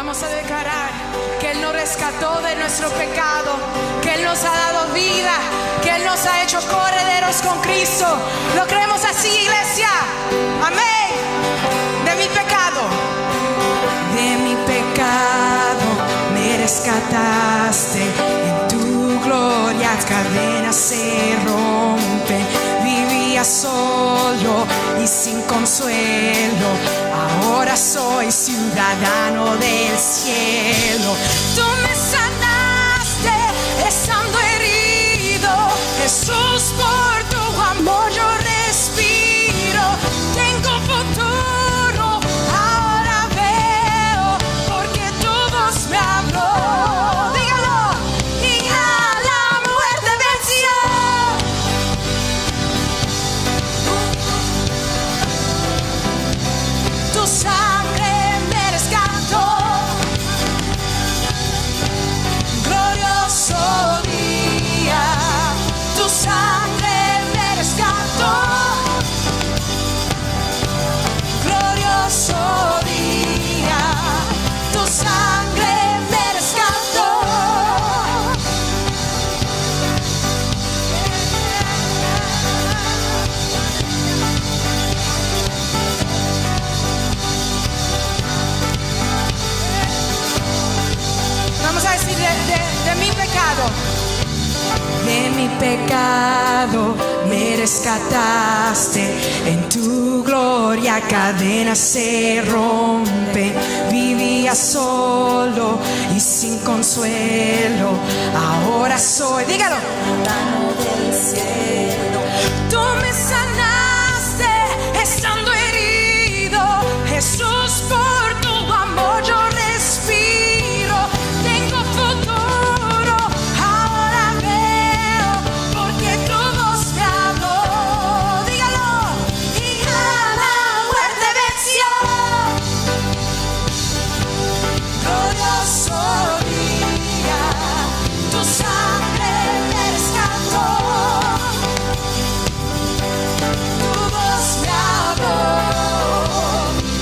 Vamos a declarar que Él nos rescató de nuestro pecado, que Él nos ha dado vida, que Él nos ha hecho coherederos con Cristo. ¿Lo creemos así, iglesia? Amén. De mi pecado me rescataste. En tu gloria cadenas se rompen. Vivía solo y sin consuelo, ahora soy ciudadano del cielo. Tú me sanaste estando herido, Jesús, por tu amor yo respiro. Tengo futuro, ahora veo, porque tu voz me habló. Dígalo. Y a la muerte venció. Tu sangre me rescató. Glorioso día. Tu sangre me rescató. Glorioso día. Tu sangre me rescató. Vamos a decir de mi pecado. De mi pecado me rescataste. En tu gloria cadenas se rompen. Vivía solo y sin consuelo, ahora soy, dígalo, ciudadano del cielo. Tú me sanaste estando herido, Jesús, por tu amor yo respiro. Tengo futuro, ahora veo, porque tu voz me habló. Dígalo. Y a la muerte venció. Glorioso día, tu sangre me rescató. Tu voz me habló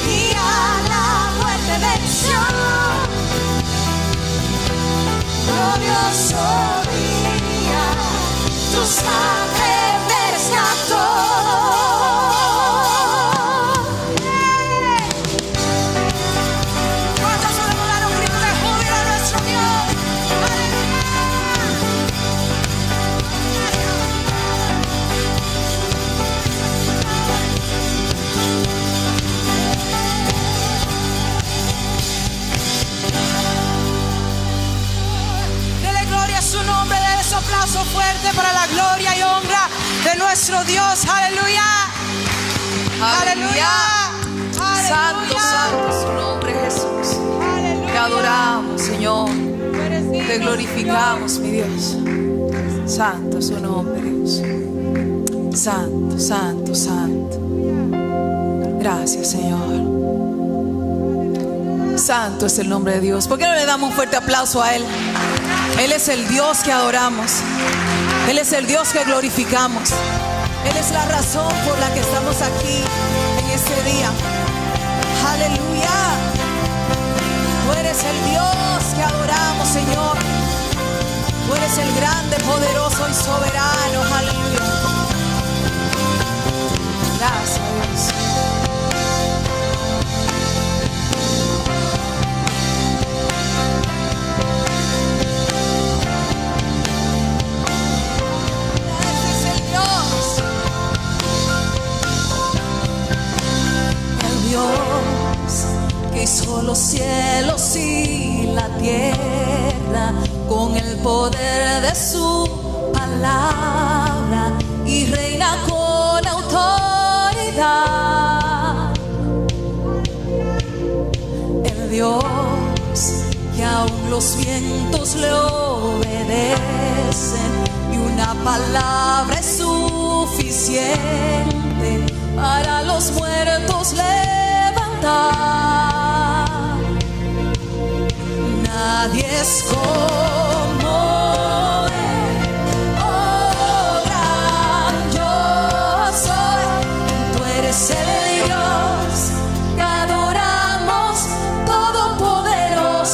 y a la muerte venció. Glorioso día, tu sangre me rescató. ¿Cuántos podemos dar un grito de júbilo a nuestro Dios? Dele gloria a su nombre, dele ese aplauso fuerte para la gloria y honra de nuestro Dios. Aleluya. Aleluya. Santo, santo es su nombre, Jesús. Te adoramos, Señor. Te glorificamos, mi Dios. Santo es su nombre, Dios. Santo, santo, santo. Gracias, Señor. Santo es el nombre de Dios. ¿Por qué no le damos un fuerte aplauso a Él? Él es el Dios que adoramos. Él es el Dios que glorificamos. Él es la razón por la que estamos aquí en este día. Aleluya. Tú eres el Dios que adoramos, Señor. Tú eres el grande, poderoso y soberano. Aleluya. Gracias, Dios. Que hizo los cielos y la tierra con el poder de su palabra y reina con autoridad. El Dios que aún los vientos le obedecen y una palabra es suficiente para los muertos levantar. Nadie es como Él, oh gran yo soy. Tú eres el Dios que adoramos, todopoderoso.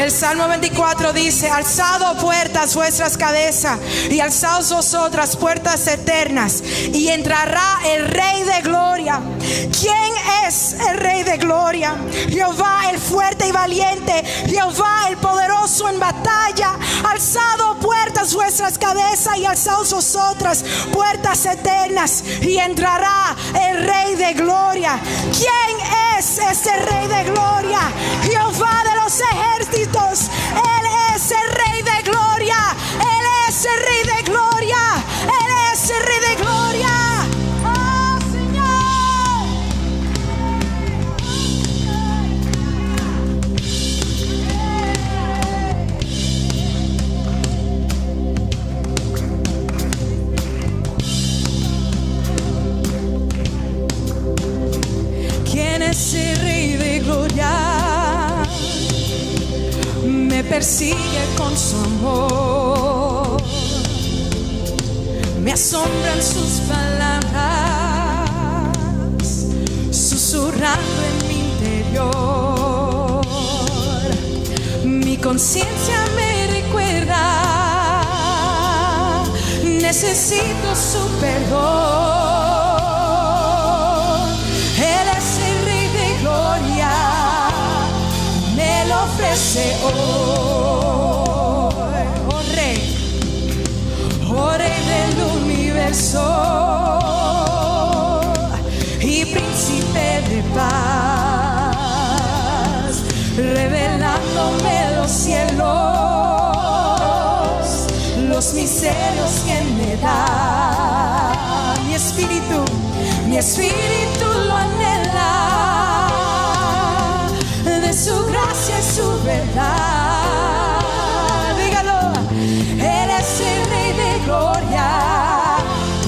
El Salmo 24 dice: alzado puertas vuestras cabezas y alzaos vosotras puertas eternas, y entrará el Rey de gloria. ¿Quién es el Rey de gloria? Jehová el fuerte y valiente, Jehová el poderoso en batalla. Alzado puertas vuestras cabezas y alzaos vosotras puertas eternas, y entrará el Rey de gloria. ¿Quién es ese Rey de gloria? Jehová de los ejércitos. Él es el Rey de gloria. Él es el Rey de gloria. Él es el Rey de gloria. Oh, Señor. ¿Quién es el Rey de gloria? Me persigue con su amor, me asombran sus palabras, susurrando en mi interior. Mi conciencia me recuerda, necesito su perdón. Él es el Rey de gloria, me lo ofrece hoy. Oh Rey del universo y príncipe de paz, revelándome los cielos, los misterios que me da. Mi espíritu lo anhela, de su gracia y su verdad. Dígalo. Él es el Rey de gloria,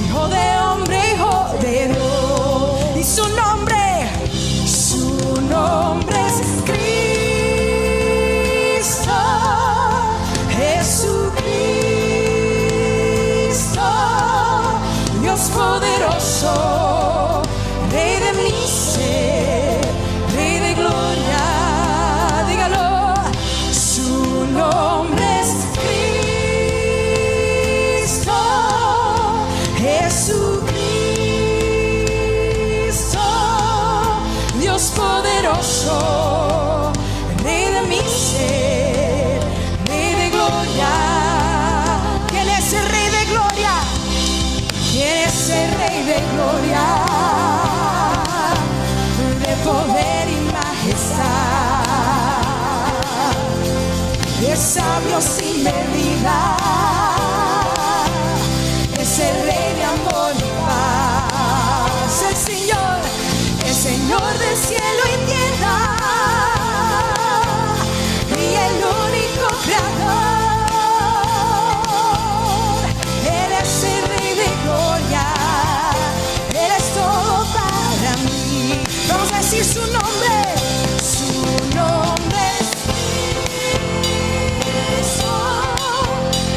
Hijo de hombre, Hijo de Dios. Y su nombre es Cristo, Jesucristo, Dios poderoso, Rey de mi ser, Rey de gloria. Dígalo. Su nombre es Cristo, Jesucristo, Dios poderoso, Rey de mi ser, Rey de gloria. ¿Quién es el Rey de gloria? ¿Quién es el Rey de gloria? De poder y majestad, es sabio sin medida, es el Rey de amor y paz. El Señor del cielo y tierra, y el único creador. Él es el Rey de gloria, Él es todo para mí. Vamos a decir su nombre. Su nombre es Cristo,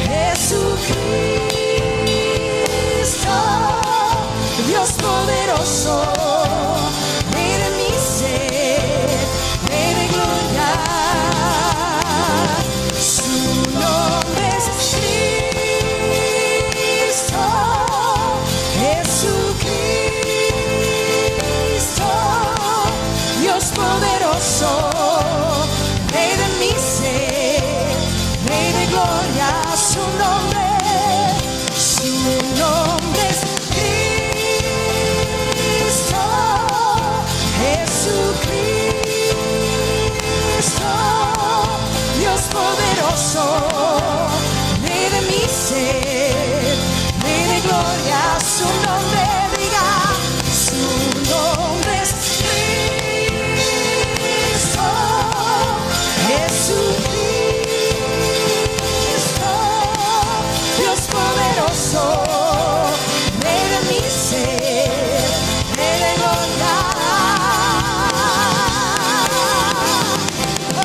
Jesucristo, Dios poderoso, Rey de mi ser, Rey de gloria. Su nombre es Cristo, Jesucristo, Dios poderoso, Rey de mi ser, Rey de gloria. Su nombre es Cristo, Jesucristo, Dios poderoso, Rey de mi ser, Rey de gloria. Su nombre, diga, su nombre es Cristo, Jesucristo, Dios poderoso, Rey de mi ser, Rey de gloria. Oh,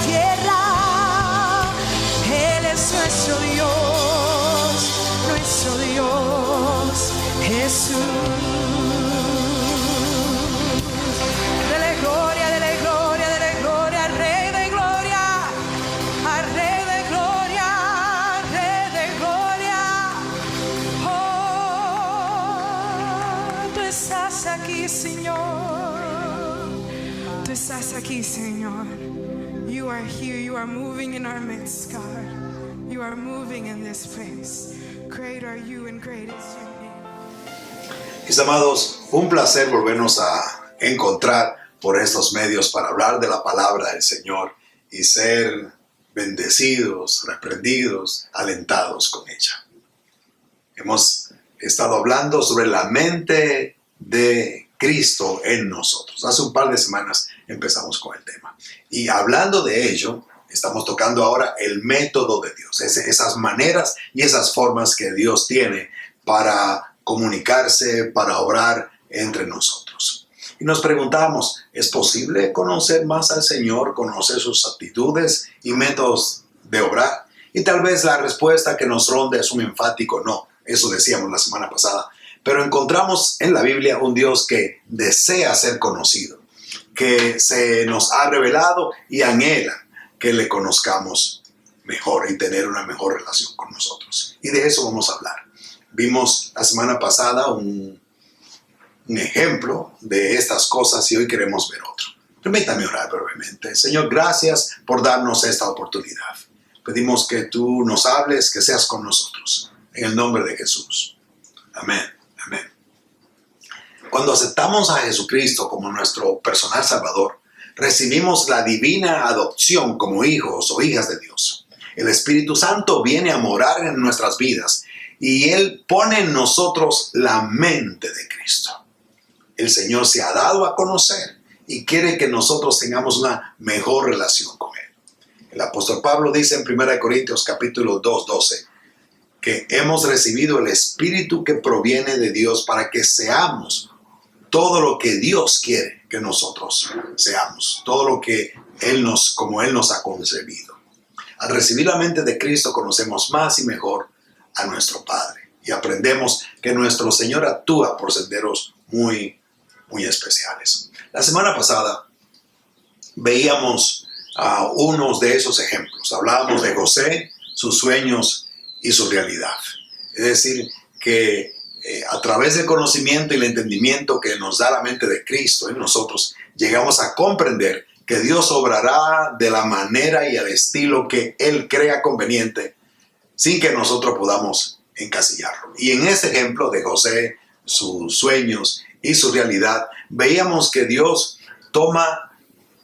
tierra. Él es nuestro Dios, Jesús. Dele gloria, dele gloria, dele gloria al Rey de gloria, al Rey de gloria, al Rey de gloria. Oh, tú estás aquí, Señor. Tú estás aquí, Señor. You are here. You are moving in our midst, God. You are moving in this place. Great are you and great is your name. Mis amados, un placer volvernos a encontrar por estos medios para hablar de la palabra del Señor y ser bendecidos, reprendidos, alentados con ella. Hemos estado hablando sobre la mente de Cristo en nosotros. Hace un par de semanas empezamos con el tema. Y hablando de ello, estamos tocando ahora el método de Dios, esas maneras y esas formas que Dios tiene para comunicarse, para obrar entre nosotros. Y nos preguntamos, ¿es posible conocer más al Señor, conocer sus actitudes y métodos de obrar? Y tal vez la respuesta que nos ronda es un enfático no. Eso decíamos la semana pasada. Pero encontramos en la Biblia un Dios que desea ser conocido, que se nos ha revelado y anhela que le conozcamos mejor y tener una mejor relación con nosotros. Y de eso vamos a hablar. Vimos la semana pasada un ejemplo de estas cosas y hoy queremos ver otro. Permítame orar brevemente. Señor, gracias por darnos esta oportunidad. Pedimos que tú nos hables, que seas con nosotros. En el nombre de Jesús. Amén. Amén. Cuando aceptamos a Jesucristo como nuestro personal Salvador, recibimos la divina adopción como hijos o hijas de Dios. El Espíritu Santo viene a morar en nuestras vidas y Él pone en nosotros la mente de Cristo. El Señor se ha dado a conocer y quiere que nosotros tengamos una mejor relación con Él. El apóstol Pablo dice en 1 Corintios capítulo 2:12 que hemos recibido el Espíritu que proviene de Dios para que seamos todo lo que Dios quiere que nosotros seamos, todo lo que como Él nos ha concebido. Al recibir la mente de Cristo conocemos más y mejor a nuestro Padre y aprendemos que nuestro Señor actúa por senderos muy, muy especiales. La semana pasada veíamos unos de esos ejemplos. Hablábamos de José, sus sueños y su realidad. Es decir, que a través del conocimiento y el entendimiento que nos da la mente de Cristo en nosotros, llegamos a comprender que Dios obrará de la manera y al estilo que Él crea conveniente, sin que nosotros podamos encasillarlo. Y en este ejemplo de José, sus sueños y su realidad, veíamos que Dios toma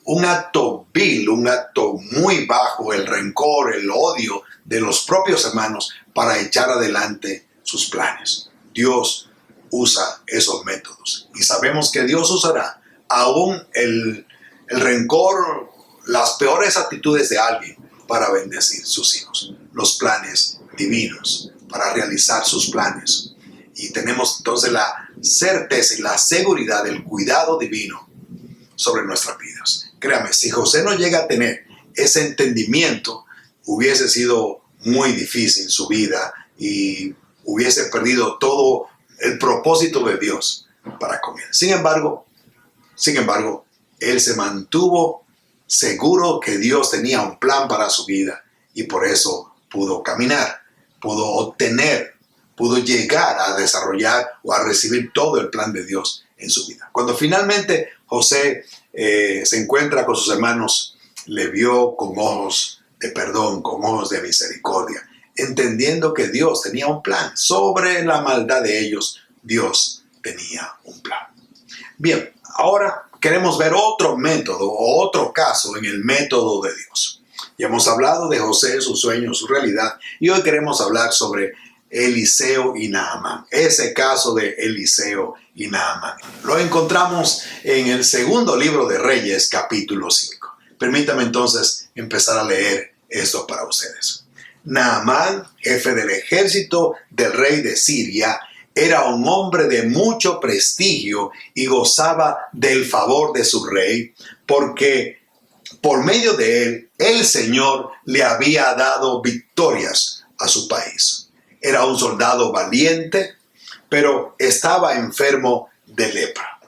un acto vil, un acto muy bajo, el rencor, el odio de los propios hermanos para echar adelante sus planes. Dios usa esos métodos y sabemos que Dios usará aún el rencor, las peores actitudes de alguien para bendecir sus hijos, los planes divinos, para realizar sus planes. Y tenemos entonces la certeza y la seguridad del cuidado divino sobre nuestras vidas. Créame, si José no llega a tener ese entendimiento, hubiese sido muy difícil su vida y hubiese perdido todo el propósito de Dios para con él. Sin embargo, él se mantuvo seguro que Dios tenía un plan para su vida y por eso pudo caminar, pudo obtener, pudo llegar a desarrollar o a recibir todo el plan de Dios en su vida. Cuando finalmente José se encuentra con sus hermanos, le vio con ojos de perdón, con ojos de misericordia, entendiendo que Dios tenía un plan. Sobre la maldad de ellos, Dios tenía un plan. Bien, ahora queremos ver otro método o otro caso en el método de Dios. Ya hemos hablado de José, sus sueños, su realidad, y hoy queremos hablar sobre Eliseo y Naamán. Ese caso de Eliseo y Naamán lo encontramos en el segundo libro de Reyes, capítulo 5. Permítame entonces empezar a leer esto para ustedes. Naamán, jefe del ejército del rey de Siria, era un hombre de mucho prestigio y gozaba del favor de su rey, porque por medio de él, el Señor le había dado victorias a su país. Era un soldado valiente, pero estaba enfermo de lepra.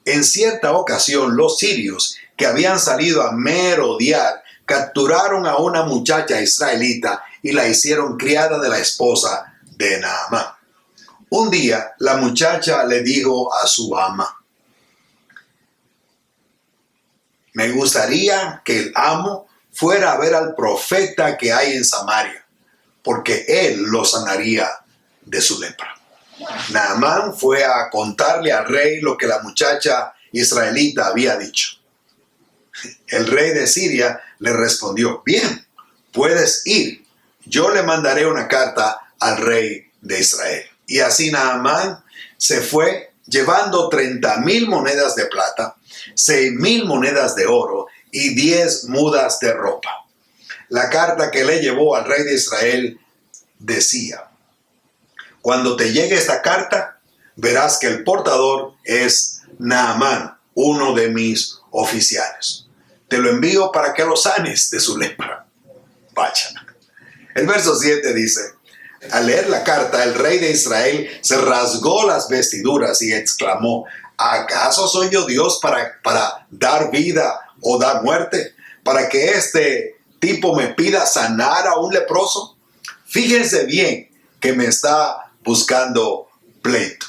En cierta ocasión, los sirios que habían salido a merodear capturaron a una muchacha israelita y la hicieron criada de la esposa de Naamán. Un día, la muchacha le dijo a su ama: me gustaría que el amo fuera a ver al profeta que hay en Samaria, porque él lo sanaría de su lepra. Naamán fue a contarle al rey lo que la muchacha israelita había dicho. El rey de Siria le respondió: bien, puedes ir. Yo le mandaré una carta al rey de Israel. Y así Naamán se fue llevando 30,000 monedas de plata, 6,000 monedas de oro y 10 mudas de ropa. La carta que le llevó al rey de Israel decía: cuando te llegue esta carta, verás que el portador es Naamán, uno de mis oficiales. Te lo envío para que lo sanes de su lepra. Vaya. El verso 7 dice: al leer la carta, el rey de Israel se rasgó las vestiduras y exclamó: ¿acaso soy yo Dios para dar vida o dar muerte? ¿Para que este tipo me pida sanar a un leproso? Fíjense bien que me está buscando pleito.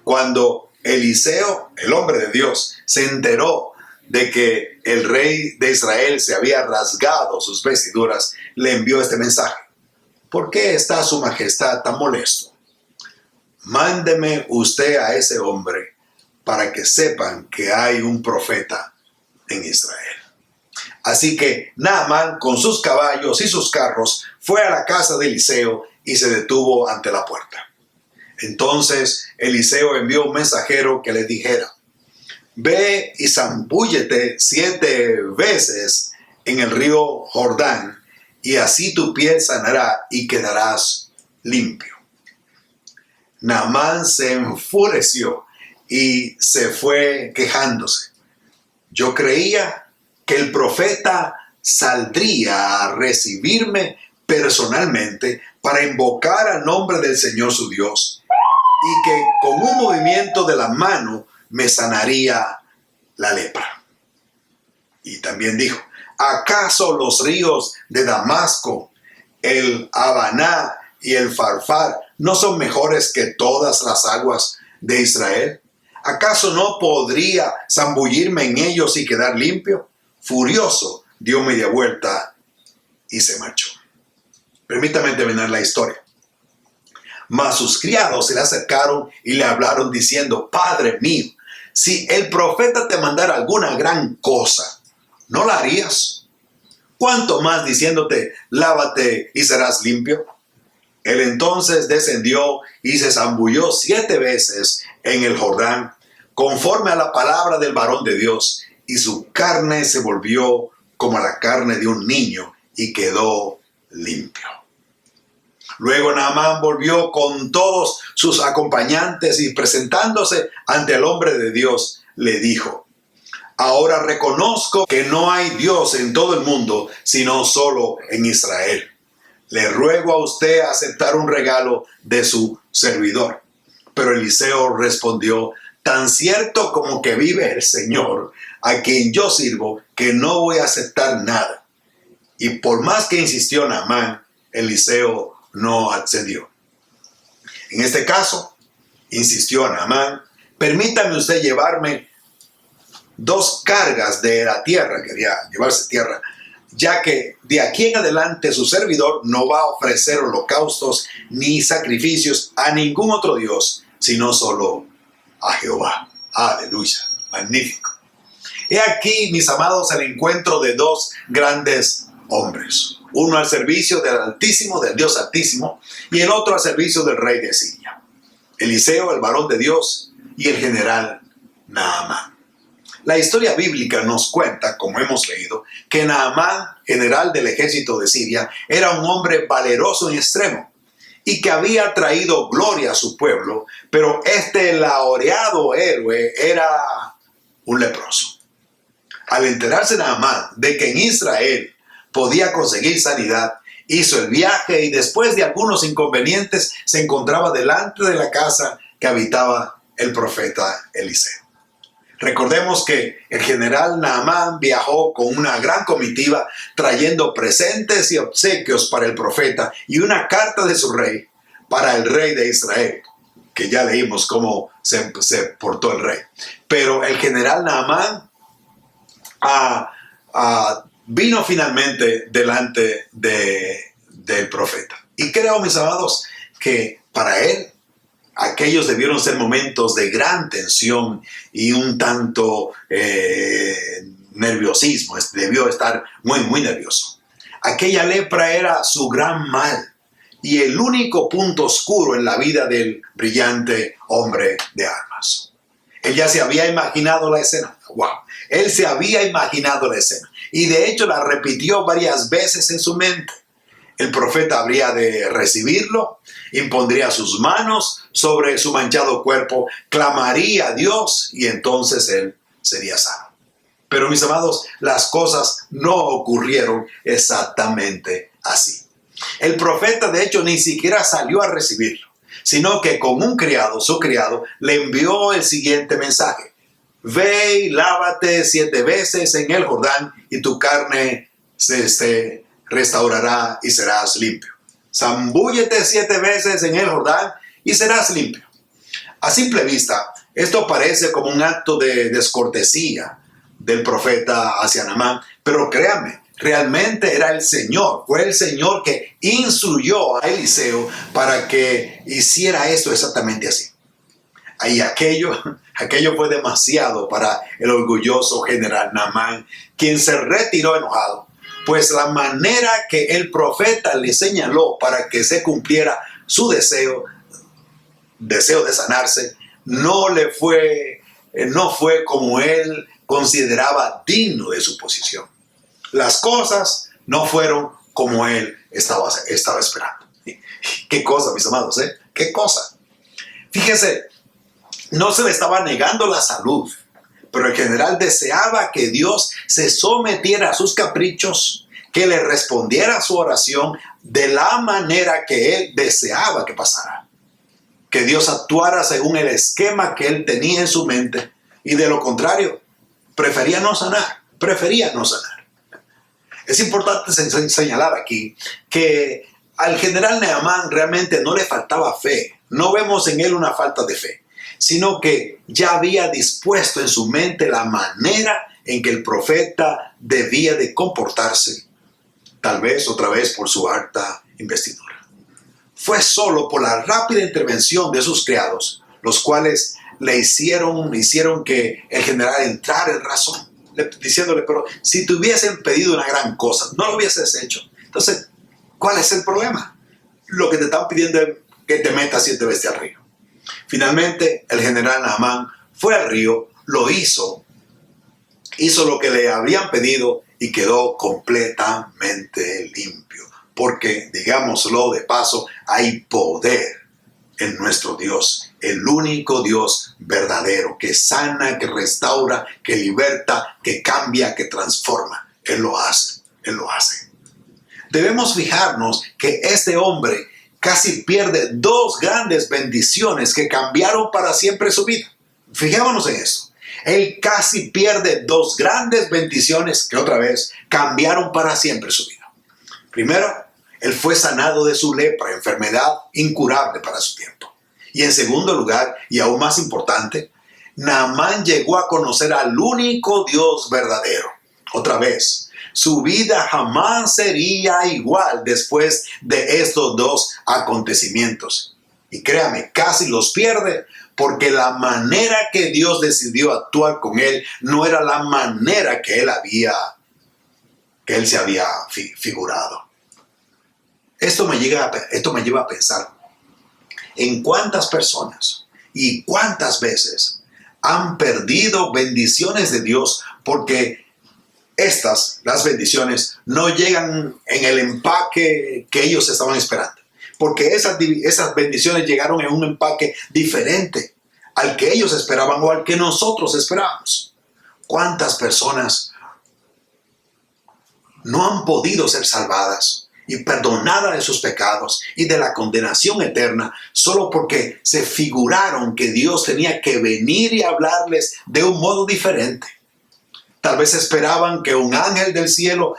Cuando Eliseo, el hombre de Dios, se enteró de que el rey de Israel se había rasgado sus vestiduras, le envió este mensaje: ¿por qué está su majestad tan molesto? Mándeme usted a ese hombre para que sepan que hay un profeta en Israel. Así que Naamán, con sus caballos y sus carros, fue a la casa de Eliseo y se detuvo ante la puerta. Entonces Eliseo envió un mensajero que le dijera: ve y zambúllete 7 veces en el río Jordán, y así tu piel sanará y quedarás limpio. Naamán se enfureció y se fue quejándose: yo creía que el profeta saldría a recibirme personalmente para invocar al nombre del Señor su Dios, y que con un movimiento de la mano me sanaría la lepra. Y también dijo: ¿acaso los ríos de Damasco, el Habaná y el Farfar no son mejores que todas las aguas de Israel? ¿Acaso no podría zambullirme en ellos y quedar limpio? Furioso, dio media vuelta y se marchó. Permítame terminar la historia. Mas sus criados se le acercaron y le hablaron diciendo: Padre mío, si el profeta te mandara alguna gran cosa, ¿no la harías? ¿Cuánto más diciéndote: lávate y serás limpio? Él entonces descendió y se zambulló 7 veces en el Jordán, conforme a la palabra del varón de Dios, y su carne se volvió como la carne de un niño y quedó limpio. Luego Naamán volvió con todos sus acompañantes y, presentándose ante el hombre de Dios, le dijo: ahora reconozco que no hay Dios en todo el mundo, sino solo en Israel. Le ruego a usted aceptar un regalo de su servidor. Pero Eliseo respondió: tan cierto como que vive el Señor, a quien yo sirvo, que no voy a aceptar nada. Y por más que insistió Naamán, Eliseo no accedió. En este caso, insistió Naamán: permítame usted llevarme 2 cargas de la tierra, quería llevarse tierra, ya que de aquí en adelante su servidor no va a ofrecer holocaustos ni sacrificios a ningún otro Dios, sino solo a Jehová. Aleluya, magnífico. He aquí, mis amados, el encuentro de 2 grandes hombres. Uno al servicio del Altísimo, del Dios Altísimo, y el otro al servicio del rey de Siria. Eliseo, el varón de Dios, y el general Naamán. La historia bíblica nos cuenta, como hemos leído, que Naamán, general del ejército de Siria, era un hombre valeroso en extremo y que había traído gloria a su pueblo, pero este laureado héroe era un leproso. Al enterarse Naamán de que en Israel podía conseguir sanidad, hizo el viaje y después de algunos inconvenientes se encontraba delante de la casa que habitaba el profeta Eliseo. Recordemos que el general Naamán viajó con una gran comitiva trayendo presentes y obsequios para el profeta y una carta de su rey para el rey de Israel, que ya leímos cómo se portó el rey. Pero el general Naamán vino finalmente delante del profeta. Y creo, mis amados, que para él aquellos debieron ser momentos de gran tensión y un tanto nerviosismo. Debió estar muy, muy nervioso. Aquella lepra era su gran mal y el único punto oscuro en la vida del brillante hombre de armas. Él ya se había imaginado la escena. ¡Wow! Él se había imaginado la escena. Y de hecho la repitió varias veces en su mente. El profeta habría de recibirlo, impondría sus manos sobre su manchado cuerpo, clamaría a Dios y entonces él sería sano. Pero mis amados, las cosas no ocurrieron exactamente así. El profeta de hecho ni siquiera salió a recibirlo, sino que con un criado, su criado, le envió el siguiente mensaje: ve y lávate 7 veces en el Jordán y tu carne se restaurará y serás limpio. Zambúllete 7 veces en el Jordán y serás limpio. A simple vista, esto parece como un acto de descortesía del profeta hacia Naamán, pero créanme, realmente era el Señor, fue el Señor que instruyó a Eliseo para que hiciera esto exactamente así. Y aquello fue demasiado para el orgulloso general Naamán, quien se retiró enojado, pues la manera que el profeta le señaló para que se cumpliera su deseo de sanarse, no fue como él consideraba digno de su posición. Las cosas no fueron como él estaba esperando. ¿Qué cosa, mis amados? ¿Qué cosa? Fíjese, no se le estaba negando la salud, pero el general deseaba que Dios se sometiera a sus caprichos, que le respondiera a su oración de la manera que él deseaba que pasara. Que Dios actuara según el esquema que él tenía en su mente, y de lo contrario, prefería no sanar. Es importante señalar aquí que al general Naamán realmente no le faltaba fe. No vemos en él una falta de fe, sino que ya había dispuesto en su mente la manera en que el profeta debía de comportarse, tal vez otra vez por su alta investidura. Fue solo por la rápida intervención de sus criados, los cuales le hicieron que el general entrara en razón, diciéndole: pero si te hubiesen pedido una gran cosa, no lo hubieses hecho. Entonces, ¿cuál es el problema? Lo que te están pidiendo es que te metas 7 veces al río. Finalmente, el general Naamán fue al río, lo hizo lo que le habían pedido y quedó completamente limpio. Porque, digámoslo de paso, hay poder en nuestro Dios, el único Dios verdadero, que sana, que restaura, que liberta, que cambia, que transforma. Él lo hace. Debemos fijarnos que este hombre casi pierde 2 grandes bendiciones que cambiaron para siempre su vida. Fijémonos en eso. Él casi pierde 2 grandes bendiciones que otra vez cambiaron para siempre su vida. Primero, él fue sanado de su lepra, enfermedad incurable para su tiempo. Y en segundo lugar, y aún más importante, Naamán llegó a conocer al único Dios verdadero. Otra vez, su vida jamás sería igual después de estos 2 acontecimientos. Y créame, casi los pierde, porque la manera que Dios decidió actuar con él no era la manera que él se había figurado. Esto me lleva a pensar en cuántas personas y cuántas veces han perdido bendiciones de Dios porque las bendiciones, no llegan en el empaque que ellos estaban esperando. Porque esas bendiciones llegaron en un empaque diferente al que ellos esperaban o al que nosotros esperábamos. ¿Cuántas personas no han podido ser salvadas y perdonadas de sus pecados y de la condenación eterna, solo porque se figuraron que Dios tenía que venir y hablarles de un modo diferente. Tal vez esperaban que un ángel del cielo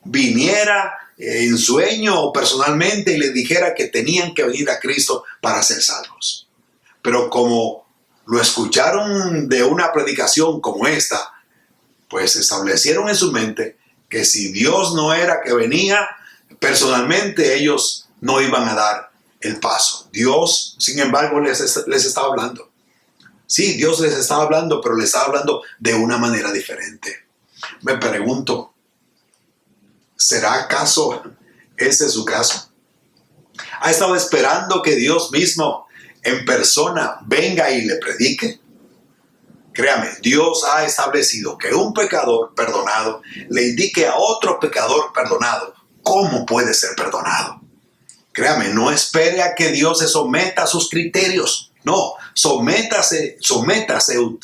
viniera en sueño o personalmente y les dijera que tenían que venir a Cristo para ser salvos. Pero como lo escucharon de una predicación como esta, pues establecieron en su mente que si Dios no era que venía personalmente, ellos no iban a dar el paso. Dios, sin embargo, les estaba hablando. Sí, Dios les estaba hablando, pero les estaba hablando de una manera diferente. Me pregunto, ¿será acaso ese es su caso? ¿Ha estado esperando que Dios mismo en persona venga y le predique? Créame, Dios ha establecido que un pecador perdonado le indique a otro pecador perdonado cómo puede ser perdonado. Créame, no espere a que Dios se someta a sus criterios. No, sométase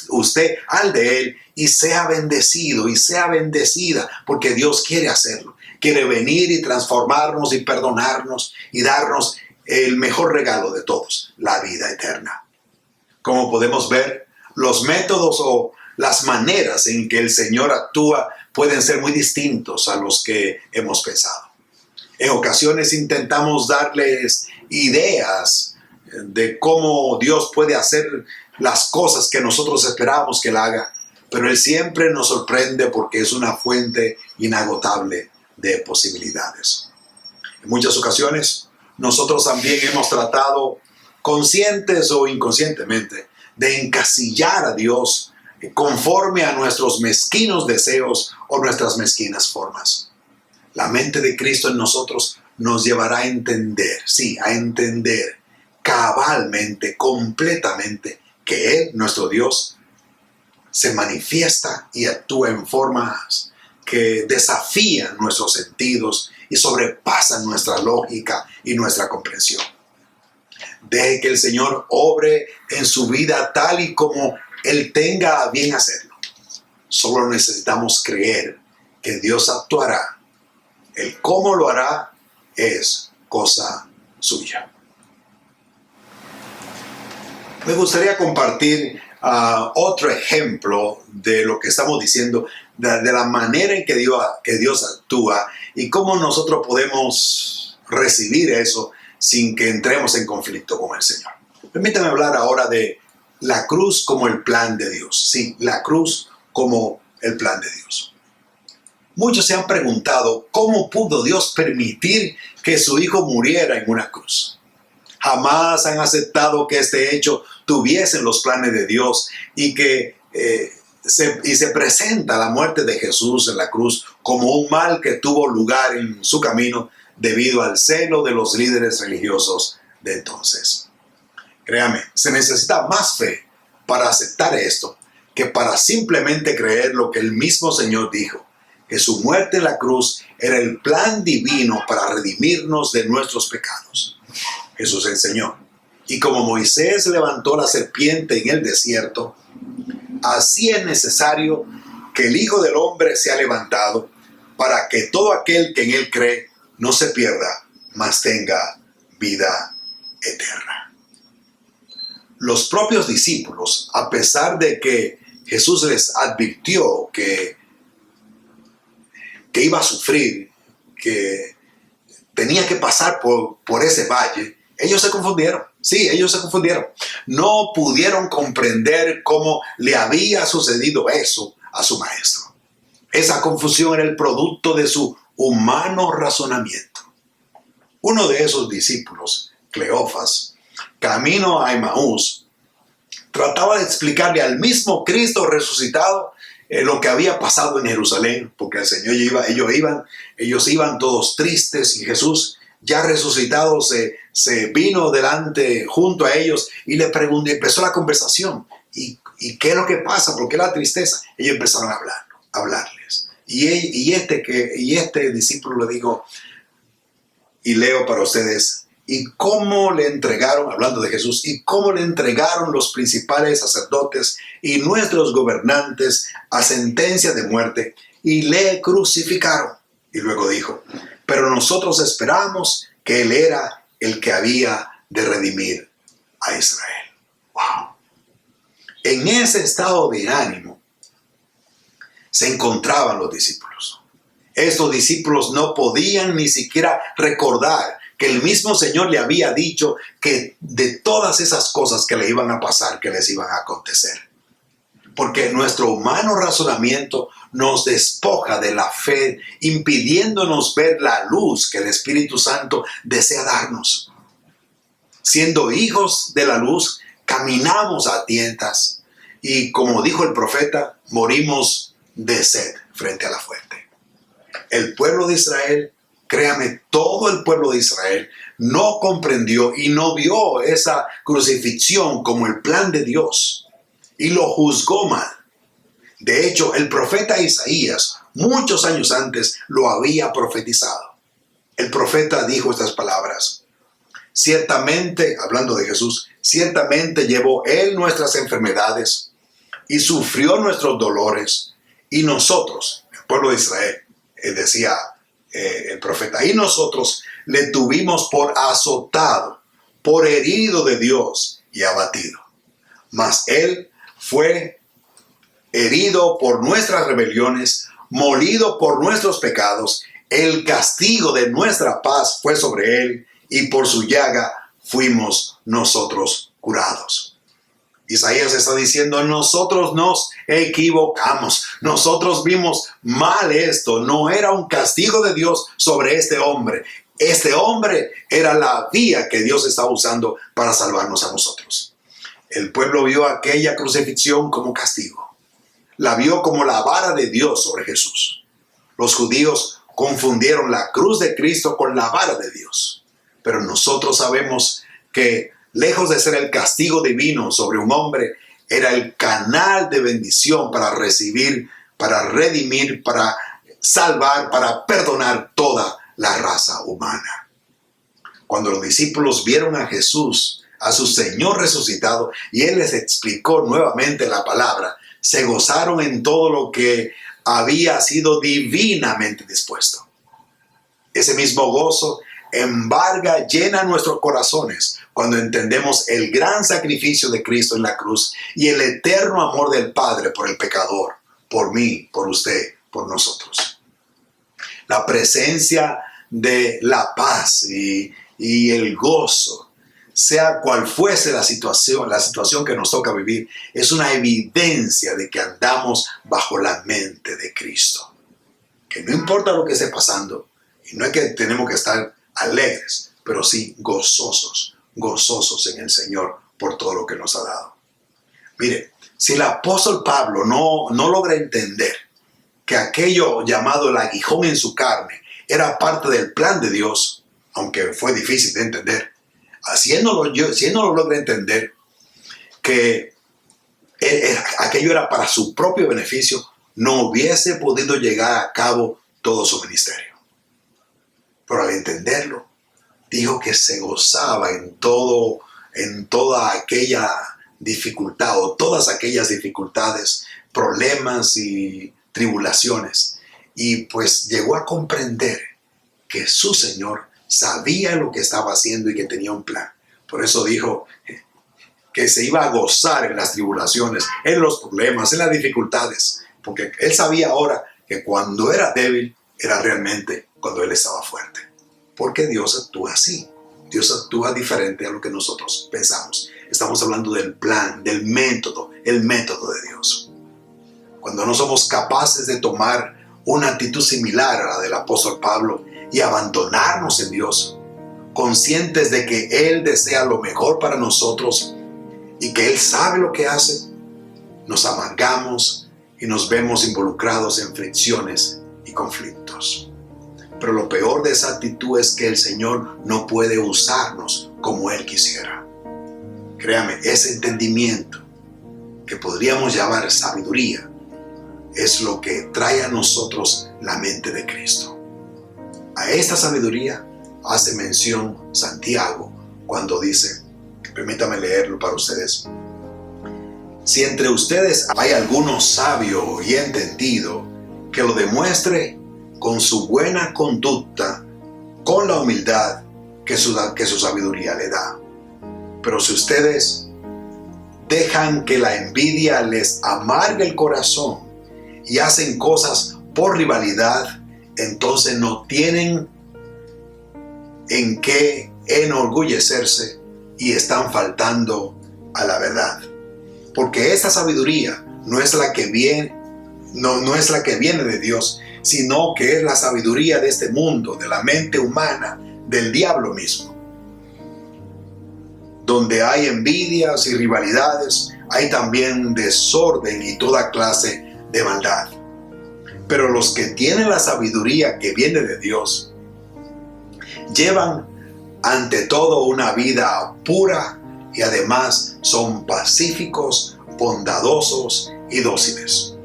usted al de Él y sea bendecido y sea bendecida, porque Dios quiere hacerlo. Quiere venir y transformarnos y perdonarnos y darnos el mejor regalo de todos, la vida eterna. Como podemos ver, los métodos o las maneras en que el Señor actúa pueden ser muy distintos a los que hemos pensado. En ocasiones intentamos darles ideas de cómo Dios puede hacer las cosas que nosotros esperamos que Él haga, pero Él siempre nos sorprende porque es una fuente inagotable de posibilidades. En muchas ocasiones, nosotros también hemos tratado, conscientes o inconscientemente, de encasillar a Dios conforme a nuestros mezquinos deseos o nuestras mezquinas formas. La mente de Cristo en nosotros nos llevará a entender, sí, a entender cabalmente, completamente, que Él, nuestro Dios, se manifiesta y actúa en formas que desafían nuestros sentidos y sobrepasan nuestra lógica y nuestra comprensión. Deje que el Señor obre en su vida tal y como Él tenga a bien hacerlo. Solo necesitamos creer que Dios actuará. El cómo lo hará es cosa suya. Me gustaría compartir otro ejemplo de lo que estamos diciendo, de la manera en que Dios actúa y cómo nosotros podemos recibir eso sin que entremos en conflicto con el Señor. Permítame hablar ahora de la cruz como el plan de Dios. Sí, la cruz como el plan de Dios. Muchos se han preguntado cómo pudo Dios permitir que su Hijo muriera en una cruz. Jamás han aceptado que este hecho tuviese los planes de Dios y que se presenta la muerte de Jesús en la cruz como un mal que tuvo lugar en su camino debido al celo de los líderes religiosos de entonces. Créame, se necesita más fe para aceptar esto que para simplemente creer lo que el mismo Señor dijo, que su muerte en la cruz era el plan divino para redimirnos de nuestros pecados. Jesús enseñó, y como Moisés levantó la serpiente en el desierto, así es necesario que el Hijo del Hombre sea levantado para que todo aquel que en él cree no se pierda, mas tenga vida eterna. Los propios discípulos, a pesar de que Jesús les advirtió que iba a sufrir, que tenía que pasar por ese valle, ellos se confundieron. Sí, ellos se confundieron. No pudieron comprender cómo le había sucedido eso a su maestro. Esa confusión era el producto de su humano razonamiento. Uno de esos discípulos, Cleofas, camino a Emaús, trataba de explicarle al mismo Cristo resucitado lo que había pasado en Jerusalén, porque el Señor ellos iban todos tristes y Jesús ya resucitado se vino delante junto a ellos y le preguntó, empezó la conversación. ¿Y qué es lo que pasa? ¿Por qué la tristeza? Ellos empezaron a hablarles. Y este discípulo le dijo, y leo para ustedes, y cómo le entregaron, hablando de Jesús, y cómo le entregaron los principales sacerdotes y nuestros gobernantes a sentencia de muerte y le crucificaron. Y luego dijo, pero nosotros esperamos que Él era el que había de redimir a Israel. ¡Wow! En ese estado de ánimo se encontraban los discípulos. Estos discípulos no podían ni siquiera recordar que el mismo Señor le había dicho que de todas esas cosas que le iban a pasar, que les iban a acontecer. Porque nuestro humano razonamiento nos despoja de la fe, impidiéndonos ver la luz que el Espíritu Santo desea darnos. Siendo hijos de la luz, caminamos a tientas y, como dijo el profeta, morimos de sed frente a la fuente. El pueblo de Israel, créame, todo el pueblo de Israel no comprendió y no vio esa crucifixión como el plan de Dios y lo juzgó mal. De hecho, el profeta Isaías, muchos años antes, lo había profetizado. El profeta dijo estas palabras: ciertamente, hablando de Jesús, ciertamente llevó Él nuestras enfermedades y sufrió nuestros dolores. Y nosotros, el pueblo de Israel, decía el profeta, y nosotros le tuvimos por azotado, por herido de Dios y abatido. Mas Él fue herido por nuestras rebeliones, molido por nuestros pecados. El castigo de nuestra paz fue sobre Él, y por su llaga fuimos nosotros curados. Isaías está diciendo, nosotros nos equivocamos, nosotros vimos mal esto, no era un castigo de Dios sobre este hombre. Este hombre era la vía que Dios estaba usando para salvarnos a nosotros. El pueblo vio aquella crucifixión como castigo, la vio como la vara de Dios sobre Jesús. Los judíos confundieron la cruz de Cristo con la vara de Dios, pero nosotros sabemos que lejos de ser el castigo divino sobre un hombre, era el canal de bendición para recibir, para redimir, para salvar, para perdonar toda la raza humana. Cuando los discípulos vieron a Jesús, a su Señor resucitado, y Él les explicó nuevamente la palabra, se gozaron en todo lo que había sido divinamente dispuesto. Ese mismo gozo embarga, llena nuestros corazones cuando entendemos el gran sacrificio de Cristo en la cruz y el eterno amor del Padre por el pecador, por mí, por usted, por nosotros. La presencia de la paz y el gozo, sea cual fuese la situación que nos toca vivir, es una evidencia de que andamos bajo la mente de Cristo. Que no importa lo que esté pasando, y no es que tenemos que estar alegres, pero sí gozosos en el Señor por todo lo que nos ha dado. Mire, si el apóstol Pablo no logra entender que aquello llamado el aguijón en su carne era parte del plan de Dios, aunque fue difícil de entender, si él no lo logra entender que aquello era para su propio beneficio, no hubiese podido llegar a cabo todo su ministerio. Pero al entenderlo, dijo que se gozaba en toda aquella dificultad o todas aquellas dificultades, problemas y tribulaciones. Y pues llegó a comprender que su Señor sabía lo que estaba haciendo y que tenía un plan. Por eso dijo que se iba a gozar en las tribulaciones, en los problemas, en las dificultades. Porque Él sabía ahora que cuando era débil, era realmente cuando Él estaba fuerte. Porque Dios actúa así. Dios actúa diferente a lo que nosotros pensamos. Estamos hablando del plan, del método, el método de Dios. Cuando no somos capaces de tomar una actitud similar a la del apóstol Pablo y abandonarnos en Dios, conscientes de que Él desea lo mejor para nosotros y que Él sabe lo que hace, nos amargamos y nos vemos involucrados en fricciones y conflictos. Pero lo peor de esa actitud es que el Señor no puede usarnos como Él quisiera. Créame, ese entendimiento que podríamos llamar sabiduría es lo que trae a nosotros la mente de Cristo. A esta sabiduría hace mención Santiago cuando dice, permítame leerlo para ustedes: si entre ustedes hay alguno sabio y entendido, que lo demuestre con su buena conducta, con la humildad que su sabiduría le da. Pero si ustedes dejan que la envidia les amargue el corazón y hacen cosas por rivalidad, entonces no tienen en qué enorgullecerse y están faltando a la verdad. Porque esta sabiduría no es la que viene de Dios, sino que es la sabiduría de este mundo, de la mente humana, del diablo mismo. Donde hay envidias y rivalidades, hay también desorden y toda clase de maldad. Pero los que tienen la sabiduría que viene de Dios, llevan ante todo una vida pura y además son pacíficos, bondadosos y dóciles.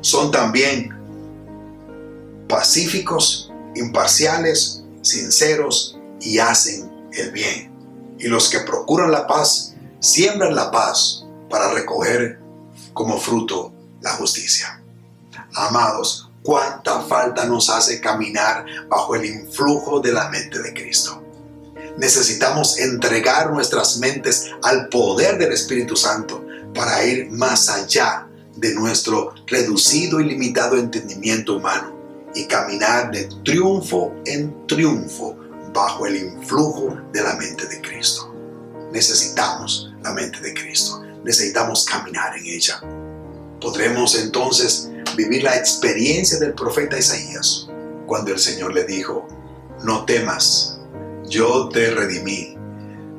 Son también pacíficos, imparciales, sinceros y hacen el bien. Y los que procuran la paz, siembran la paz para recoger como fruto la justicia. Amados, cuánta falta nos hace caminar bajo el influjo de la mente de Cristo. Necesitamos entregar nuestras mentes al poder del Espíritu Santo para ir más allá de nuestro reducido y limitado entendimiento humano y caminar de triunfo en triunfo bajo el influjo de la mente de Cristo. Necesitamos la mente de Cristo. Necesitamos caminar en ella. Podremos entonces vivir la experiencia del profeta Isaías cuando el Señor le dijo: no temas, yo te redimí,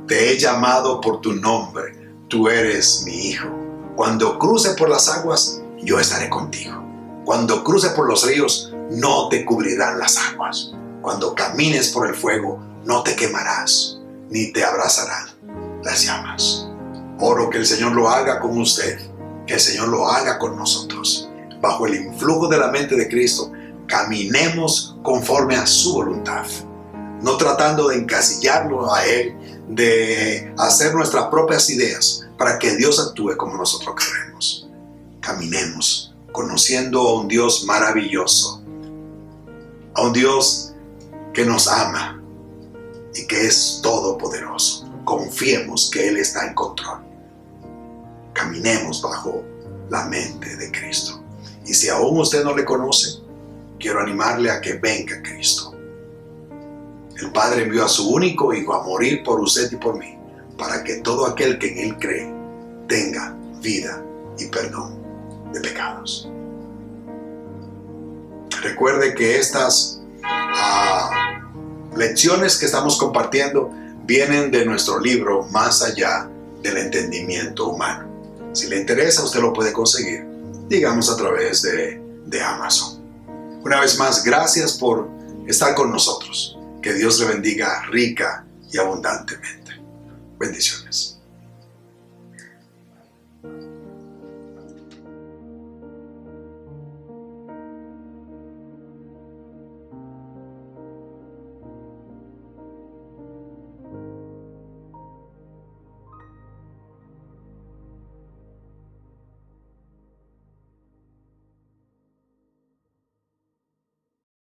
te he llamado por tu nombre, tú eres mi hijo. Cuando cruce por las aguas, yo estaré contigo. Cuando cruce por los ríos, no te cubrirán las aguas. Cuando camines por el fuego, no te quemarás, ni te abrazarán las llamas. Oro que el Señor lo haga con usted, que el Señor lo haga con nosotros. Bajo el influjo de la mente de Cristo, caminemos conforme a su voluntad, no tratando de encasillarlo a Él, de hacer nuestras propias ideas para que Dios actúe como nosotros queremos. Caminemos conociendo a un Dios maravilloso, a un Dios que nos ama y que es todopoderoso. Confiemos que Él está en control. Caminemos bajo la mente de Cristo. Y si aún usted no le conoce, quiero animarle a que venga a Cristo. El Padre envió a su único Hijo a morir por usted y por mí, para que todo aquel que en Él cree tenga vida y perdón de pecados. Recuerde que estas lecciones que estamos compartiendo vienen de nuestro libro Más allá del entendimiento humano. Si le interesa, usted lo puede conseguir, digamos, a través de Amazon. Una vez más, gracias por estar con nosotros. Que Dios le bendiga rica y abundantemente. Bendiciones.